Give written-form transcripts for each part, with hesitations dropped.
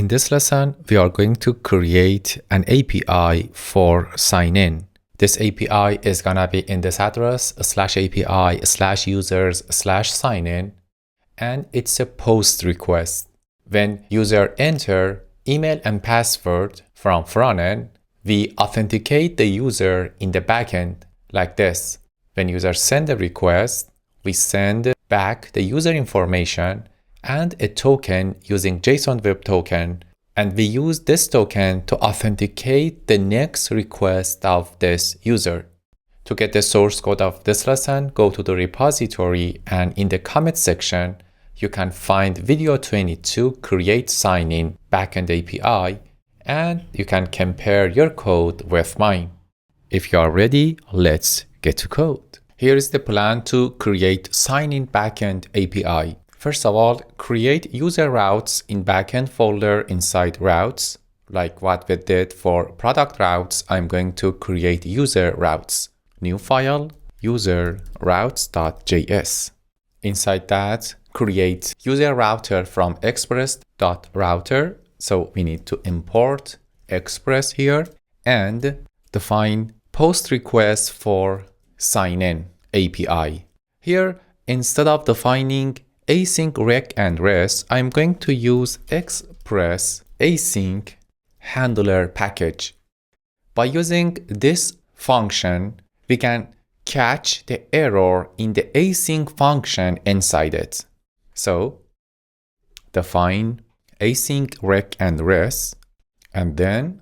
In this lesson, we are going to create an API for sign-in. This API is gonna be in this address /API/users/signin, and it's a post request. When user enter email and password from frontend, we authenticate the user in the backend like this. When user send a request, we send back the user information and a token using JSON Web Token, and we use this token to authenticate the next request of this user. To get the source code of this lesson, go to the repository, and in the comment section, you can find video 22 create sign-in backend API, and you can compare your code with mine. If you are ready, let's get to code. Here is the plan to create sign-in backend API. First of all, create user routes in backend folder inside routes. Like what we did for product routes, I'm going to create user routes. New file, user routes.js. Inside that, create user router from express.router. So we need to import express here and define post request for sign-in API. Here, instead of defining async rec and res, I'm going to use express async handler package. By using this function, we can catch the error in the async function inside it. So define async rec and res, and then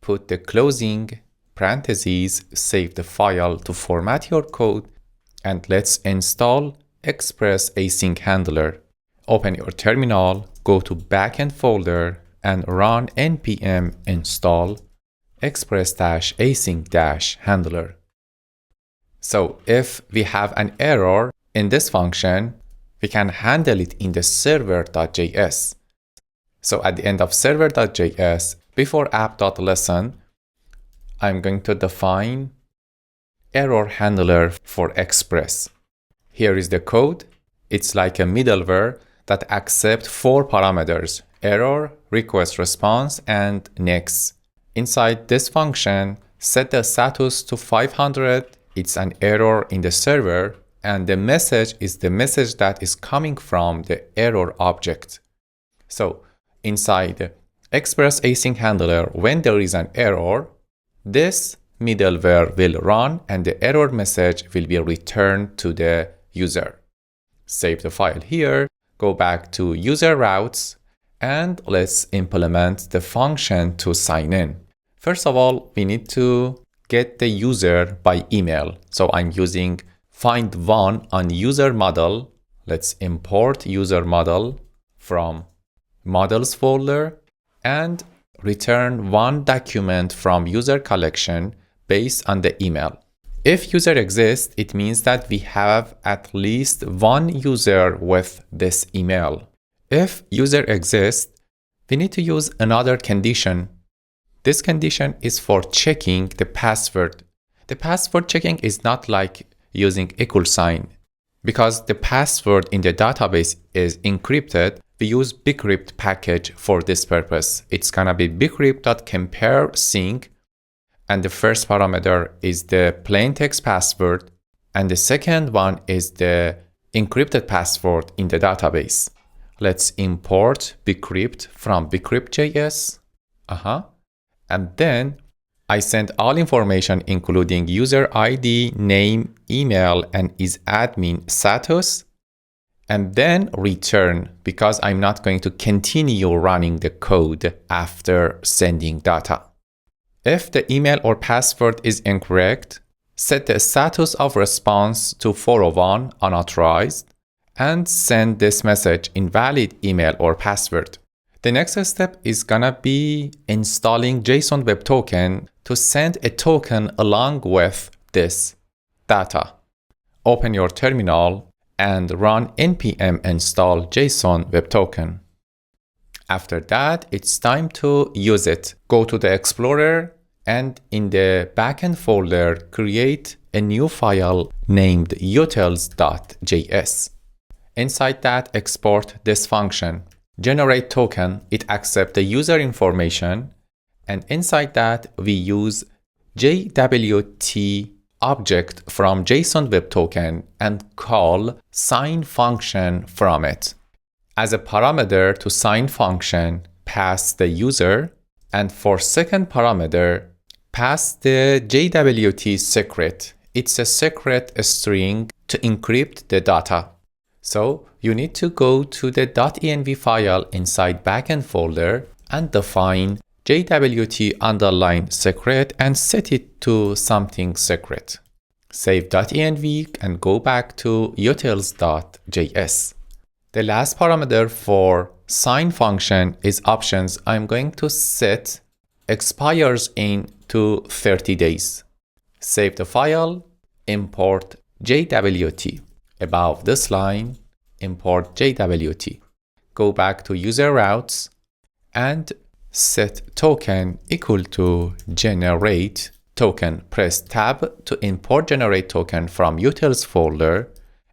put the closing parentheses, save the file to format your code, and let's install Express Async Handler. Open your terminal, go to backend folder, and run npm install express-async-handler. So if we have an error in this function, we can handle it in the server.js. So at the end of server.js, before app.lesson, I'm going to define error handler for Express. Here is the code. It's like a middleware that accepts 4 parameters: error, request response, and next. Inside this function, set the status to 500. It's an error in the server, and the message is the message that is coming from the error object. So inside Express Async Handler, when there is an error, this middleware will run and the error message will be returned to the user. Save the file here, go back to user routes, and let's implement the function to sign in. First of all, we need to get the user by email. So I'm using find one on user model. Let's import user model from models folder and return one document from user collection based on the email. If user exists, it means that we have at least one user with this email. If user exists, we need to use another condition. This condition is for checking the password. The password checking is not like using equal sign. Because the password in the database is encrypted, we use bcrypt package for this purpose. It's gonna be bcrypt.compare sync, and the first parameter is the plain text password, and the second one is the encrypted password in the database. Let's import bcrypt from bcrypt.js. And then I send all information including user ID, name, email, and is admin status, and then return, because I'm not going to continue running the code after sending data. If the email or password is incorrect, set the status of response to 401 unauthorized and send this message invalid email or password. The next step is gonna be installing JSON Web Token to send a token along with this data. Open your terminal and run npm install JSON Web Token. After that, it's time to use it. Go to the Explorer and in the backend folder, create a new file named utils.js. Inside that, export this function. generate token, it accepts the user information, and inside that we use JWT object from JSON Web Token and call sign function from it. As a parameter to sign function, pass the user, and for second parameter, pass the JWT secret. It's a secret string to encrypt the data. So you need to go to the .env file inside backend folder and define JWT underline secret and set it to something secret. Save .env and go back to utils.js. The last parameter for sign function is options. I'm going to set expires in to 30 days. Save the file, import JWT. Above this line, import JWT. Go back to user routes and set token equal to generate token. Press tab to import generate token from utils folder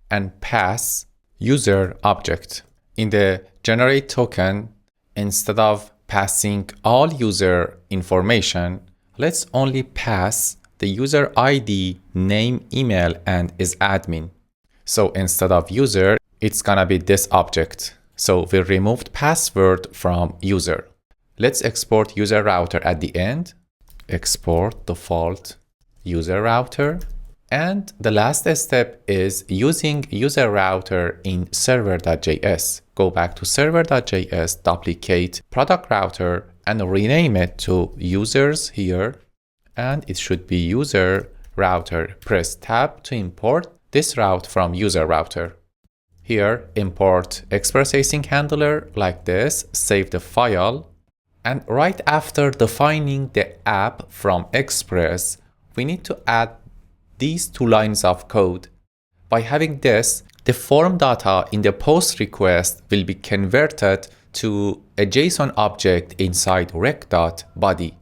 and pass user object. In the generate token, instead of passing all user information, let's only pass the user ID, name, email, and is admin. So instead of user, it's gonna be this object. So we removed password from user. Let's export user router at the end. Export default user router. And the last step is using user router in server.js. Go back to server.js, duplicate product router, and rename it to users here. And it should be user router. Press tab to import this route from user router. Here, import express async handler like this, save the file. And right after defining the app from express, we need to add these two lines of code. By having this, the form data in the post request will be converted to a JSON object inside rec.body.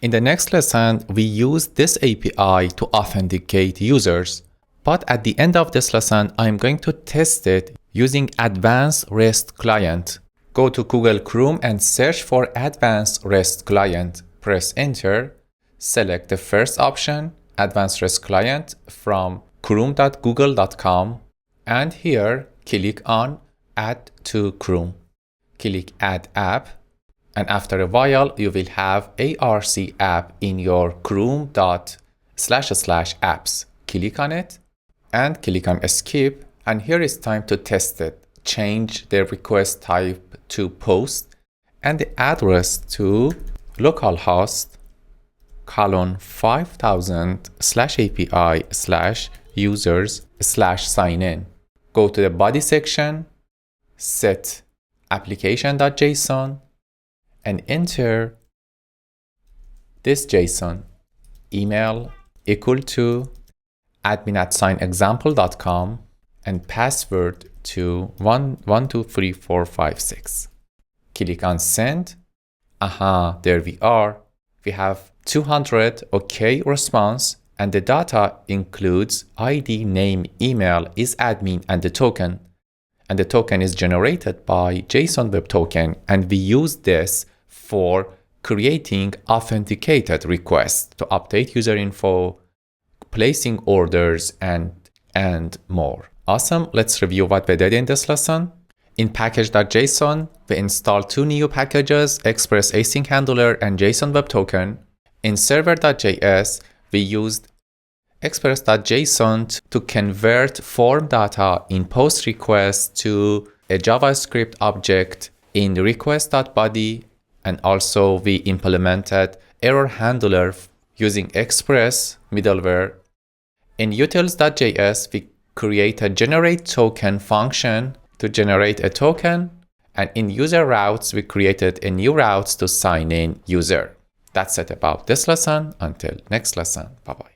In the next lesson, we use this API to authenticate users. But at the end of this lesson, I'm going to test it using Advanced REST Client. Go to Google Chrome and search for Advanced REST Client. Press enter, select the first option, Advanced REST Client from chrome.google.com, and here click on Add to Chrome. Click Add App, and after a while you will have ARC app in your chrome.//apps. Click on it and click on Skip, and here it's time to test it. Change the request type to post and the address to localhost :5000/API/users/signin. Go to the body section, set application.json, and enter this JSON. Email equal to admin@example.com and password to 123456. Click on send. Aha, there we are. We have 200 OK response, and the data includes ID, name, email, is admin, and the token. And the token is generated by JSON Web Token, and we use this for creating authenticated requests to update user info, placing orders, and more. Awesome. Let's review what we did in this lesson. In package.json, we installed two new packages, Express Async Handler and JSON Web Token. In server.js, we used express.json to convert form data in post request to a JavaScript object in request.body, and also we implemented error handler using Express middleware. In utils.js, we create a generate token function to generate a token, and in user routes, we created a new route to sign in user. That's it about this lesson. Until next lesson. Bye-bye.